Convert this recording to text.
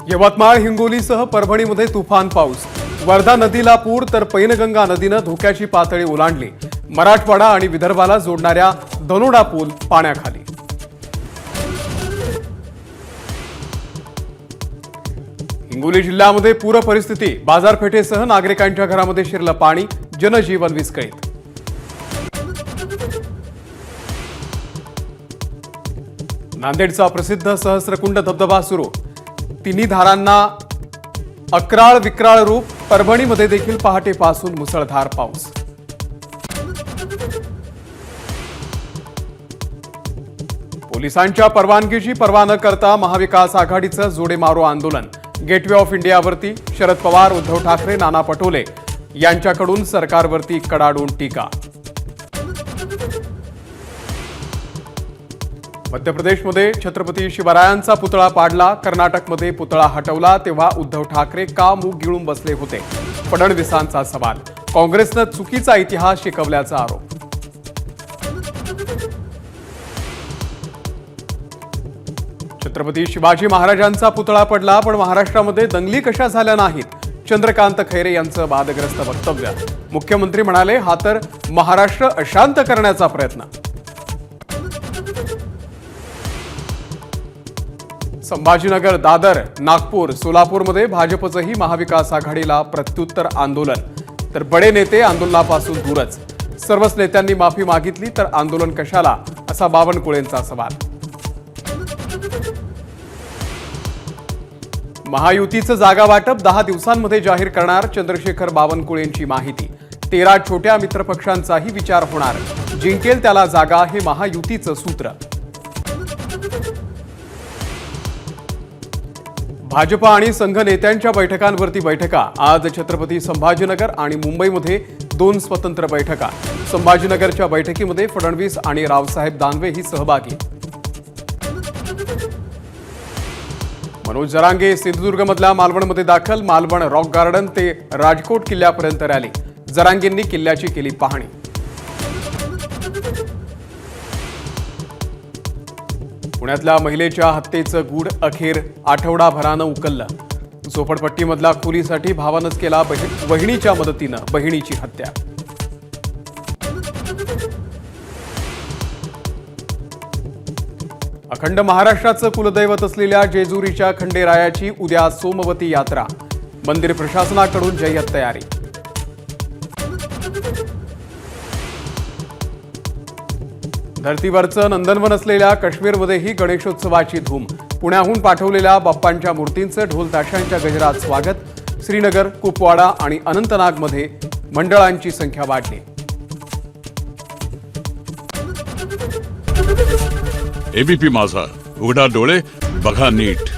यवतमाळ हिंगोलीसह परभणीमध्ये तुफान पाऊस। वर्धा नदीला पूर तर पैनगंगा नदीनं धोक्याची पातळी ओलांडली। मराठवाडा आणि विदर्भाला जोडणाऱ्या धनोडा पूल पाण्याखाली। हिंगोली जिल्ह्यामध्ये पूर परिस्थिती। बाजारपेठेसह नागरिकांच्या घरामध्ये शिरलं पाणी। जनजीवन विस्कळीत। नांदेडचा प्रसिद्ध सहस्रकुंड धबधबा सुरू। तिन्ही धारांना अक्राळ विक्राळ रूप। परभणीमध्ये देखील पहाटेपासून मुसळधार पाऊस। पोलिसांच्या परवानगीची पर्वा न करता महाविकास आघाडीचं जोडेमारो आंदोलन। गेटवे ऑफ इंडियावरती शरद पवार, उद्धव ठाकरे, नाना पटोले यांच्याकडून सरकारवरती कडाडून टीका। मध्य प्रदेशमध्ये छत्रपती शिवरायांचा पुतळा पाडला। कर्नाटकमध्ये पुतळा हटवला तेव्हा उद्धव ठाकरे का मूग गिळून बसले होते? फडणवीसांचा सवाल। काँग्रेसनं चुकीचा इतिहास शिकवल्याचा आरोप। छत्रपती शिवाजी महाराजांचा पुतळा पडला, पण महाराष्ट्रामध्ये दंगली कशा झाल्या नाहीत? चंद्रकांत खैरे यांचं वादग्रस्त वक्तव्य। मुख्यमंत्री म्हणाले, हा तर महाराष्ट्र अशांत करण्याचा प्रयत्न। संभाजीनगर, दादर, नागपूर, सोलापूरमध्ये भाजपचंही महाविकास आघाडीला प्रत्युत्तर आंदोलन। तर बडे नेते आंदोलनापासून दूरच। सर्वच नेत्यांनी माफी मागितली तर आंदोलन कशाला, असा बावनकुळेंचा सवाल। महायुतीचं जागा वाटप 10 दिवसांमध्ये जाहीर करणार। चंद्रशेखर बावनकुळेंची माहिती। 13 छोट्या मित्रपक्षांचाही विचार होणार। जिंकेल त्याला जागा, हे महायुतीचं सूत्र। भाजप आणि संघ नेत्यांच्या बैठकांवरती बैठका। आज छत्रपती संभाजीनगर आणि मुंबईमध्ये 2 स्वतंत्र बैठका। संभाजीनगरच्या बैठकीमध्ये फडणवीस आणि रावसाहेब दानवेही सहभागी। मनोज जरांगे सिंधुदुर्गमधल्या मालवणमध्ये दाखल। मालवण रॉक गार्डन ते राजकोट किल्ल्यापर्यंत रॅली। जरांगेंनी किल्ल्याची केली पाहणी। पुण्यातल्या महिलेच्या हत्येचं गूढ अखेर आठवडाभरानं उकललं। झोपडपट्टीमधल्या खोलीसाठी भावानंच केला वहिनीच्या मदतीनं बहिणीची हत्या। अखंड महाराष्ट्राचं कुलदैवत असलेल्या जेजुरीच्या खंडेरायाची उद्या सोमवती यात्रा। मंदिर प्रशासनाकडून जय्यत तयारी। धर्तीवरचं नंदनवन असलेल्या काश्मीरमध्येही गणेशोत्सवाची धूम। पुण्याहून पाठवलेल्या बाप्पांच्या मूर्तींचं ढोल ताशांच्या गजरात स्वागत। श्रीनगर, कुपवाडा आणि अनंतनागमध्ये मंडळांची संख्या वाढली। एबीपी माझा, उघडा डोळे बघा नीट।